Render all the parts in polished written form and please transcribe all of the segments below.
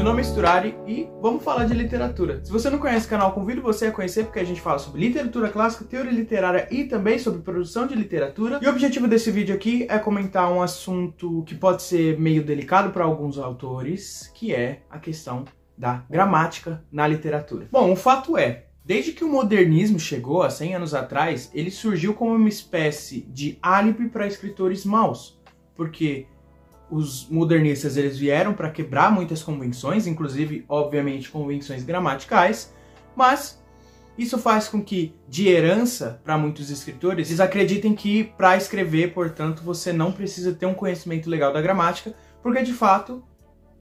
meu nome é Sturari e vamos falar de literatura. Se você não conhece o canal, convido você a conhecer porque a gente fala sobre literatura clássica, teoria literária e também sobre produção de literatura. E o objetivo desse vídeo aqui é comentar um assunto que pode ser meio delicado para alguns autores, que é a questão da gramática na literatura. Bom, o fato é, desde que o modernismo chegou há 100 anos atrás, ele surgiu como uma espécie de álibi para escritores maus, porque os modernistas eles vieram para quebrar muitas convenções, inclusive, obviamente, convenções gramaticais, mas isso faz com que, de herança para muitos escritores, eles acreditem que para escrever, portanto, você não precisa ter um conhecimento legal da gramática, porque de fato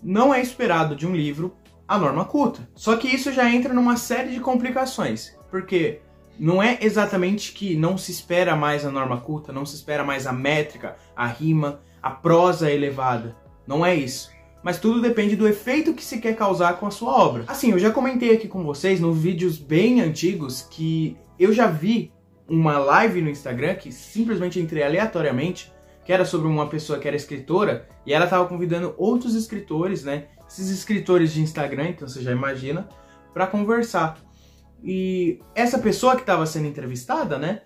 não é esperado de um livro a norma culta. Só que isso já entra numa série de complicações, porque não é exatamente que não se espera mais a norma culta, não se espera mais a métrica, a rima, a prosa elevada. Não é isso. Mas tudo depende do efeito que se quer causar com a sua obra. Assim, eu já comentei aqui com vocês, nos vídeos bem antigos, que eu já vi uma live no Instagram, que simplesmente entrei aleatoriamente, que era sobre uma pessoa que era escritora, e ela estava convidando outros escritores, né? Esses escritores de Instagram, então você já imagina, para conversar. E essa pessoa que estava sendo entrevistada, né?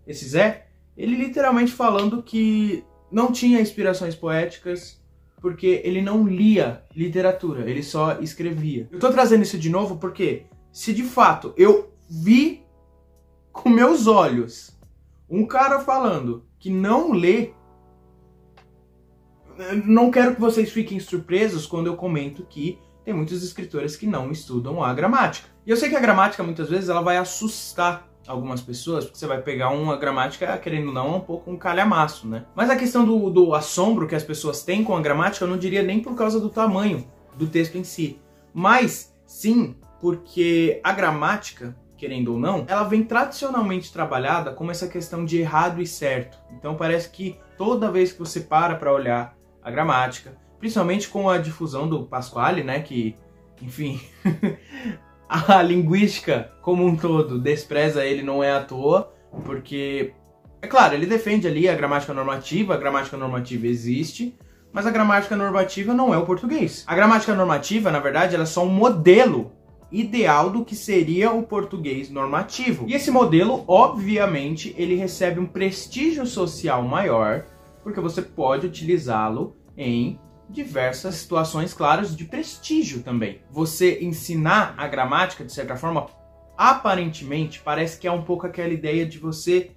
Esse Zé, ele literalmente falando que não tinha inspirações poéticas porque ele não lia literatura, ele só escrevia. Eu tô trazendo isso de novo porque se de fato eu vi com meus olhos um cara falando que não lê, não quero que vocês fiquem surpresos quando eu comento que tem muitos escritores que não estudam a gramática. E eu sei que a gramática muitas vezes ela vai assustar algumas pessoas, porque você vai pegar uma gramática, querendo ou não, um pouco um calhamaço, né? Mas a questão do assombro que as pessoas têm com a gramática, eu não diria nem por causa do tamanho do texto em si, mas sim porque a gramática, querendo ou não, ela vem tradicionalmente trabalhada como essa questão de errado e certo. Então parece que toda vez que você para olhar a gramática, principalmente com a difusão do Pasquale, né, que, enfim... A linguística como um todo despreza ele não é à toa, porque, é claro, ele defende ali a gramática normativa existe, mas a gramática normativa não é o português. A gramática normativa, na verdade, ela é só um modelo ideal do que seria o português normativo. E esse modelo, obviamente, ele recebe um prestígio social maior, porque você pode utilizá-lo em diversas situações, claras, de prestígio também. Você ensinar a gramática, de certa forma, aparentemente, parece que é um pouco aquela ideia de você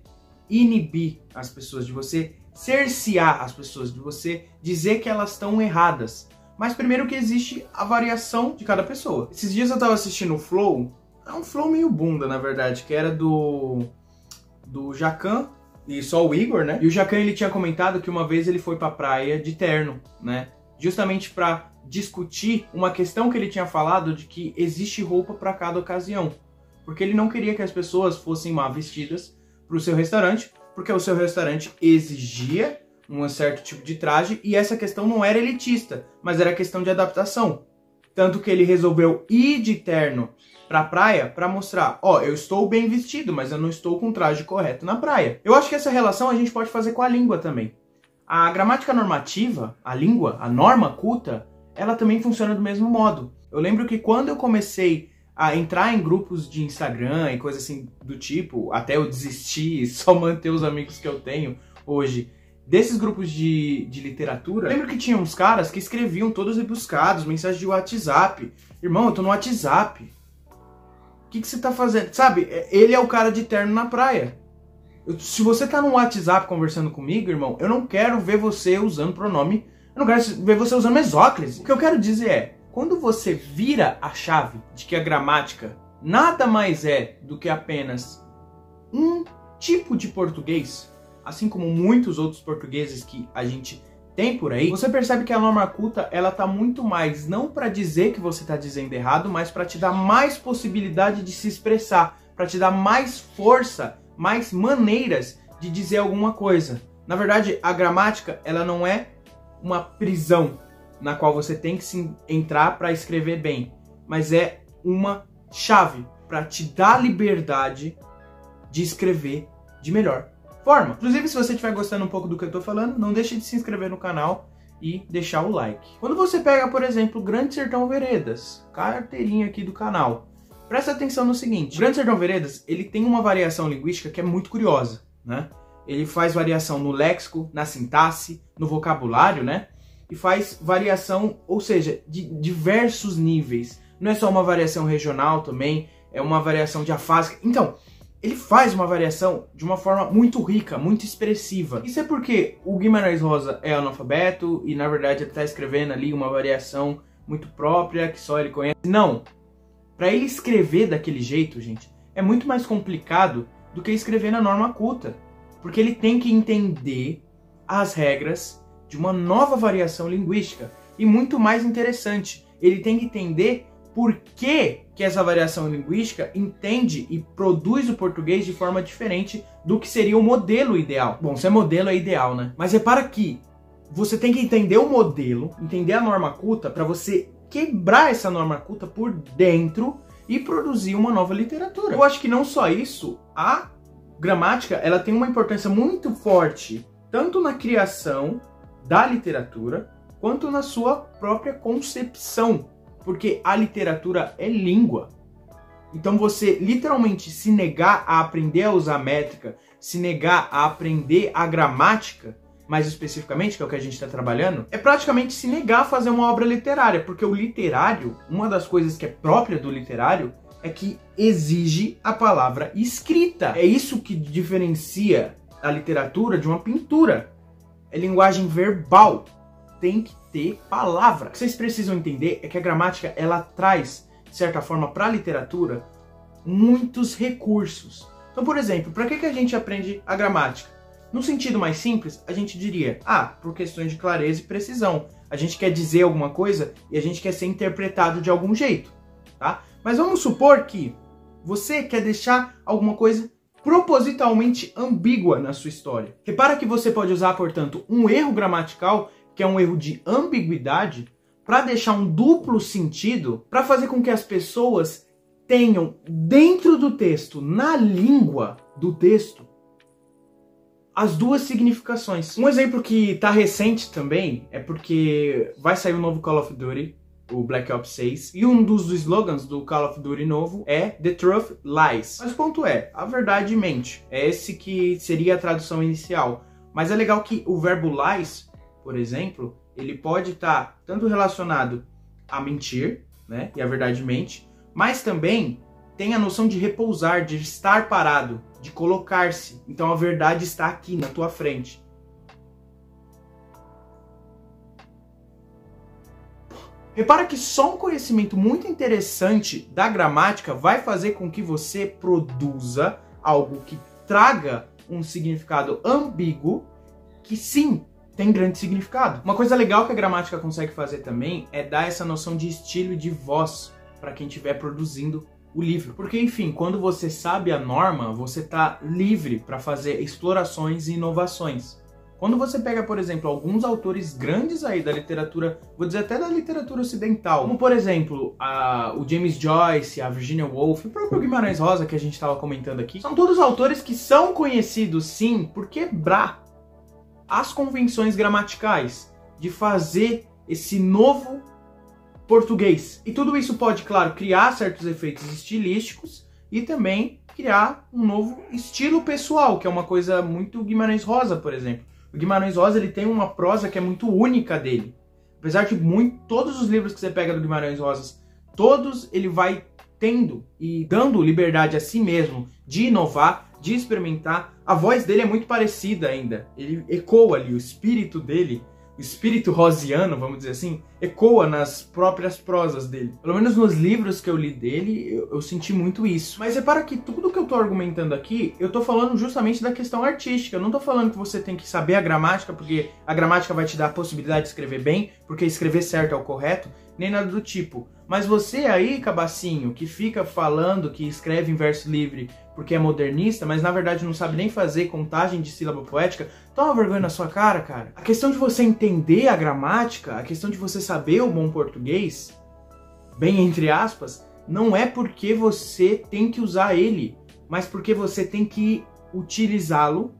inibir as pessoas, de você cercear as pessoas, de você dizer que elas estão erradas. Mas primeiro que existe a variação de cada pessoa. Esses dias eu tava assistindo o Flow, é um Flow meio bunda, na verdade, que era do Jacan, e só o Igor, né? E o Jacan, ele tinha comentado que uma vez ele foi pra praia de terno, né? Justamente para discutir uma questão que ele tinha falado de que existe roupa para cada ocasião. Porque ele não queria que as pessoas fossem mal vestidas para o seu restaurante, porque o seu restaurante exigia um certo tipo de traje e essa questão não era elitista, mas era questão de adaptação. Tanto que ele resolveu ir de terno para a praia para mostrar, ó, eu estou bem vestido, mas eu não estou com o traje correto na praia. Eu acho que essa relação a gente pode fazer com a língua também. A gramática normativa, a língua, a norma culta, ela também funciona do mesmo modo. Eu lembro que quando eu comecei a entrar em grupos de Instagram e coisas assim do tipo, até eu desistir e só manter os amigos que eu tenho hoje, desses grupos de literatura, eu lembro que tinha uns caras que escreviam todos rebuscados, mensagens de WhatsApp. Irmão, eu tô no WhatsApp. O que você tá fazendo? Sabe, ele é o cara de terno na praia. Se você tá no WhatsApp conversando comigo, irmão, eu não quero ver você usando pronome, eu não quero ver você usando mesóclise. O que eu quero dizer é, quando você vira a chave de que a gramática nada mais é do que apenas um tipo de português, assim como muitos outros portugueses que a gente tem por aí, você percebe que a norma culta, ela tá muito mais não para dizer que você tá dizendo errado, mas para te dar mais possibilidade de se expressar, para te dar mais força, mais maneiras de dizer alguma coisa. Na verdade, a gramática, ela não é uma prisão na qual você tem que entrar para escrever bem, mas é uma chave para te dar liberdade de escrever de melhor forma. Inclusive, se você estiver gostando um pouco do que eu tô falando, não deixe de se inscrever no canal e deixar o like. Quando você pega, por exemplo, Grande Sertão Veredas, carteirinha aqui do canal, presta atenção no seguinte: o Grande Sertão Veredas, ele tem uma variação linguística que é muito curiosa, né? Ele faz variação no léxico, na sintaxe, no vocabulário, né? E faz variação, ou seja, de diversos níveis. Não é só uma variação regional também, é uma variação diafásica. Então, ele faz uma variação de uma forma muito rica, muito expressiva. Isso é porque o Guimarães Rosa é analfabeto e, na verdade, ele está escrevendo ali uma variação muito própria, que só ele conhece. Não! Para ele escrever daquele jeito, gente, é muito mais complicado do que escrever na norma culta. Porque ele tem que entender as regras de uma nova variação linguística. E muito mais interessante, ele tem que entender por que essa variação linguística entende e produz o português de forma diferente do que seria o modelo ideal. Bom, se é modelo é ideal, né? Mas repara que você tem que entender o modelo, entender a norma culta, para você quebrar essa norma culta por dentro e produzir uma nova literatura. Eu acho que não só isso, a gramática, ela tem uma importância muito forte, tanto na criação da literatura, quanto na sua própria concepção, porque a literatura é língua. Então você literalmente se negar a aprender a usar métrica, se negar a aprender a gramática, mais especificamente, que é o que a gente está trabalhando, é praticamente se negar a fazer uma obra literária, porque o literário, uma das coisas que é própria do literário, é que exige a palavra escrita. É isso que diferencia a literatura de uma pintura. É linguagem verbal. Tem que ter palavra. O que vocês precisam entender é que a gramática, ela traz, de certa forma, para a literatura, muitos recursos. Então, por exemplo, para que a gente aprende a gramática? No sentido mais simples, a gente diria, por questões de clareza e precisão. A gente quer dizer alguma coisa e a gente quer ser interpretado de algum jeito, tá? Mas vamos supor que você quer deixar alguma coisa propositalmente ambígua na sua história. Repara que você pode usar, portanto, um erro gramatical, que é um erro de ambiguidade, para deixar um duplo sentido, para fazer com que as pessoas tenham dentro do texto, na língua do texto, as duas significações. Um exemplo que está recente também é porque vai sair um novo Call of Duty, o Black Ops 6, e um dos slogans do Call of Duty novo é The Truth Lies. Mas o ponto é, a verdade mente. É esse que seria a tradução inicial. Mas é legal que o verbo lies, por exemplo, ele pode estar tanto relacionado a mentir, né, e a verdade mente, mas também tem a noção de repousar, de estar parado, de colocar-se. Então a verdade está aqui na tua frente. Repara que só um conhecimento muito interessante da gramática vai fazer com que você produza algo que traga um significado ambíguo, que sim, tem grande significado. Uma coisa legal que a gramática consegue fazer também é dar essa noção de estilo e de voz para quem estiver produzindo o livro. Porque, enfim, quando você sabe a norma, você está livre para fazer explorações e inovações. Quando você pega, por exemplo, alguns autores grandes aí da literatura, vou dizer até da literatura ocidental, como por exemplo, o James Joyce, a Virginia Woolf, o próprio Guimarães Rosa que a gente estava comentando aqui, são todos autores que são conhecidos sim por quebrar as convenções gramaticais, de fazer esse novo português. E tudo isso pode, claro, criar certos efeitos estilísticos e também criar um novo estilo pessoal, que é uma coisa muito Guimarães Rosa, por exemplo. O Guimarães Rosa, ele tem uma prosa que é muito única dele. Apesar de todos os livros que você pega do Guimarães Rosa, todos ele vai tendo e dando liberdade a si mesmo de inovar, de experimentar. A voz dele é muito parecida ainda. Ele ecoa ali, o espírito dele, o espírito rosiano, vamos dizer assim, ecoa nas próprias prosas dele. Pelo menos nos livros que eu li dele, eu senti muito isso. Mas repara que tudo que eu tô argumentando aqui, eu tô falando justamente da questão artística. Eu não tô falando que você tem que saber a gramática, porque a gramática vai te dar a possibilidade de escrever bem, porque escrever certo é o correto, nem nada do tipo. Mas você aí, cabacinho, que fica falando que escreve em verso livre porque é modernista, mas na verdade não sabe nem fazer contagem de sílaba poética, toma vergonha na sua cara, cara. A questão de você entender a gramática, a questão de você saber o bom português, bem entre aspas, não é porque você tem que usar ele, mas porque você tem que utilizá-lo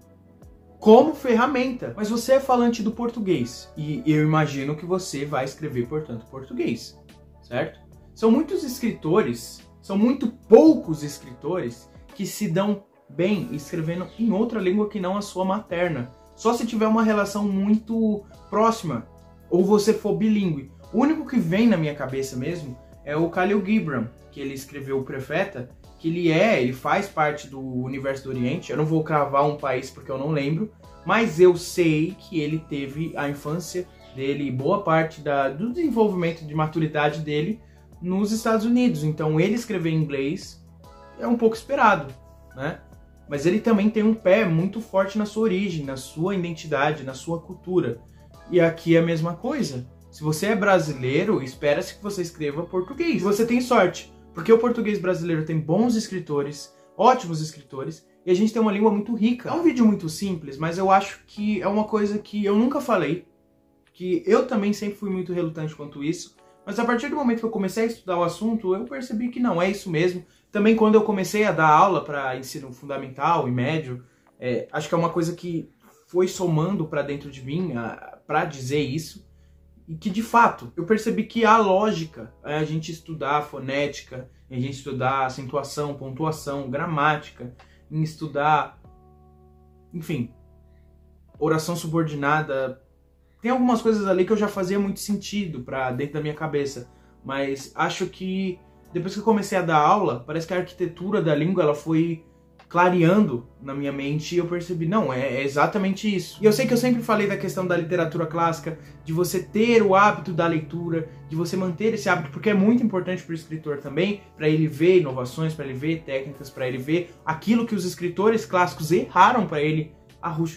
como ferramenta. Mas você é falante do português e eu imagino que você vai escrever, portanto, português, certo? São muitos escritores, são muito poucos escritores que se dão bem escrevendo em outra língua que não a sua materna. Só se tiver uma relação muito próxima ou você for bilíngue. O único que vem na minha cabeça mesmo é o Khalil Gibran, que ele escreveu O Profeta, que ele faz parte do universo do Oriente. Eu não vou cravar um país porque eu não lembro, mas eu sei que ele teve a infância dele, boa parte do desenvolvimento de maturidade dele nos Estados Unidos. Então ele escrever em inglês é um pouco esperado, né? Mas ele também tem um pé muito forte na sua origem, na sua identidade, na sua cultura. E aqui é a mesma coisa. Se você é brasileiro, espera-se que você escreva português. Você tem sorte, porque o português brasileiro tem bons escritores, ótimos escritores, e a gente tem uma língua muito rica. É um vídeo muito simples, mas eu acho que é uma coisa que eu nunca falei, que eu também sempre fui muito relutante quanto isso, mas a partir do momento que eu comecei a estudar o assunto, eu percebi que não, é isso mesmo. Também quando eu comecei a dar aula para ensino fundamental e médio, acho que é uma coisa que foi somando para dentro de mim para dizer isso, e que de fato eu percebi que a lógica é a gente estudar fonética, a gente estudar acentuação, pontuação, gramática, em estudar, enfim, oração subordinada. Tem algumas coisas ali que eu já fazia muito sentido para dentro da minha cabeça, mas acho que depois que eu comecei a dar aula, parece que a arquitetura da língua ela foi clareando na minha mente e eu percebi, não, é exatamente isso. E eu sei que eu sempre falei da questão da literatura clássica, de você ter o hábito da leitura, de você manter esse hábito, porque é muito importante para o escritor também, para ele ver inovações, para ele ver técnicas, para ele ver aquilo que os escritores clássicos erraram para ele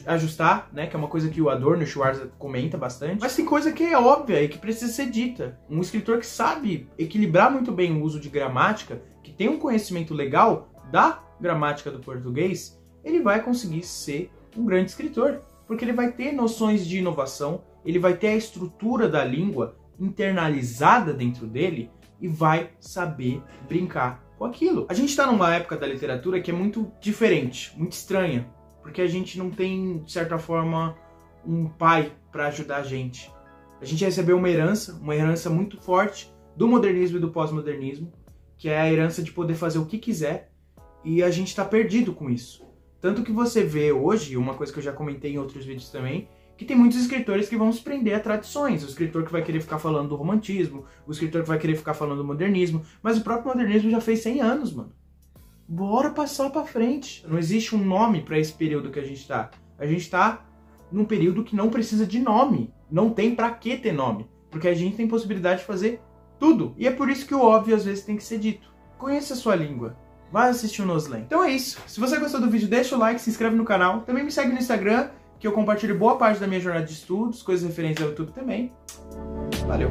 ajustar, né, que é uma coisa que o Adorno e o Schwarzer comenta bastante, mas tem coisa que é óbvia e que precisa ser dita. Um escritor que sabe equilibrar muito bem o uso de gramática, que tem um conhecimento legal da gramática do português, ele vai conseguir ser um grande escritor, porque ele vai ter noções de inovação, ele vai ter a estrutura da língua internalizada dentro dele e vai saber brincar com aquilo. A gente está numa época da literatura que é muito diferente, muito estranha, porque a gente não tem, de certa forma, um pai para ajudar a gente. A gente recebeu uma herança muito forte do modernismo e do pós-modernismo, que é a herança de poder fazer o que quiser, e a gente está perdido com isso. Tanto que você vê hoje, uma coisa que eu já comentei em outros vídeos também, que tem muitos escritores que vão se prender a tradições. O escritor que vai querer ficar falando do romantismo, o escritor que vai querer ficar falando do modernismo, mas o próprio modernismo já fez 100 anos, mano. Bora passar pra frente. Não existe um nome pra esse período que a gente tá. A gente tá num período que não precisa de nome. Não tem pra que ter nome. Porque a gente tem possibilidade de fazer tudo. E é por isso que o óbvio às vezes tem que ser dito. Conheça a sua língua. Vai assistir o Noslen. Então é isso. Se você gostou do vídeo, deixa o like, se inscreve no canal. Também me segue no Instagram, que eu compartilho boa parte da minha jornada de estudos, coisas referentes ao YouTube também. Valeu!